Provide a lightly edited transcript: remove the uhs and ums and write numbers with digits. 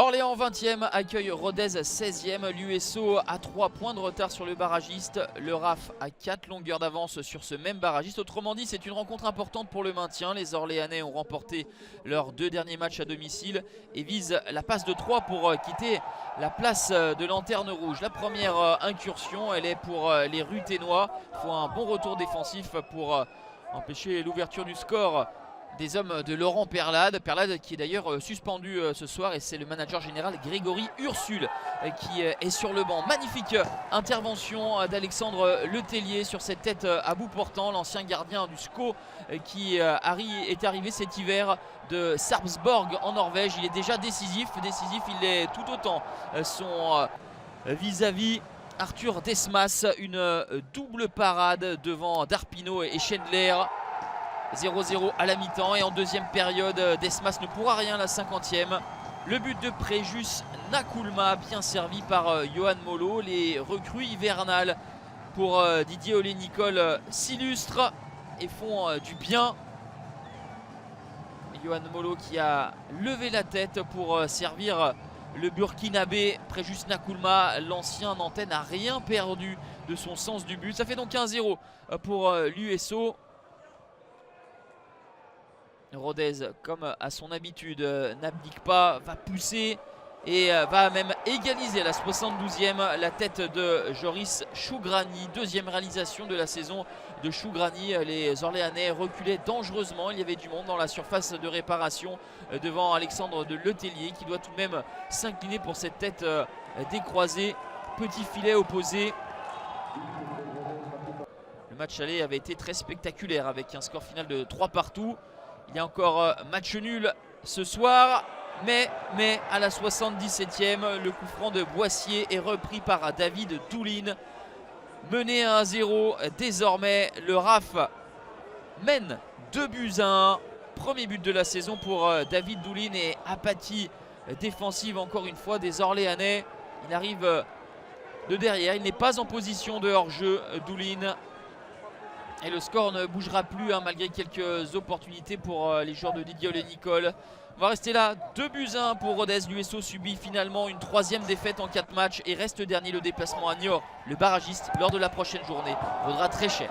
Orléans 20e accueille Rodez 16e. L'USO a 3 points de retard sur le barragiste. Le RAF a 4 longueurs d'avance sur ce même barragiste. Autrement dit, c'est une rencontre importante pour le maintien. Les Orléanais ont remporté leurs 2 derniers matchs à domicile et visent la passe de 3 pour quitter la place de Lanterne Rouge. La première incursion, elle est pour les Ruténois. Il faut un bon retour défensif pour empêcher l'ouverture du score des hommes de Laurent Perlade. Perlade qui est d'ailleurs suspendu ce soir, et c'est le manager général Grégory Ursule qui est sur le banc. Magnifique intervention d'Alexandre Letellier sur cette tête à bout portant, l'ancien gardien du SCO qui est arrivé cet hiver de Sarpsborg en Norvège. Il est déjà décisif, il est tout autant son vis-à-vis Arthur Desmas. Une double parade devant Darpino et Chandler. 0-0 à la mi-temps, et en deuxième période, Desmas ne pourra rien, la 50e. Le but de Préjus Nakoulma, bien servi par Johan Molo. Les recrues hivernales pour Didier Olé-Nicole s'illustrent et font du bien. Johan Molo qui a levé la tête pour servir le Burkinabé. Préjus Nakoulma, l'ancien Nantais, n'a rien perdu de son sens du but. Ça fait donc 1-0 pour l'USO. Rodez, comme à son habitude, n'abdique pas, va pousser et va même égaliser à la 72e. La tête de Joris Chougrani, deuxième réalisation de la saison de Chougrani. Les Orléanais reculaient dangereusement, il y avait du monde dans la surface de réparation devant Alexandre de Letellier qui doit tout de même s'incliner pour cette tête décroisée. Petit filet opposé. Le match aller avait été très spectaculaire avec un score final de 3 partout. Il y a encore match nul ce soir, mais à la 77e, le coup franc de Boissier est repris par David Doulin. Mené à 1-0, désormais le RAF mène 2-1. Premier but de la saison pour David Doulin, et apathie défensive encore une fois des Orléanais. Il arrive de derrière, il n'est pas en position de hors-jeu, Doulin. Et le score ne bougera plus malgré quelques opportunités pour les joueurs de Didier Olé-Nicole. On va rester là, 2-1 pour Rodez. L'USO subit finalement une 3e défaite en 4 matchs et reste dernier. Le déplacement à Niort, le barragiste, lors de la prochaine journée, vaudra très cher.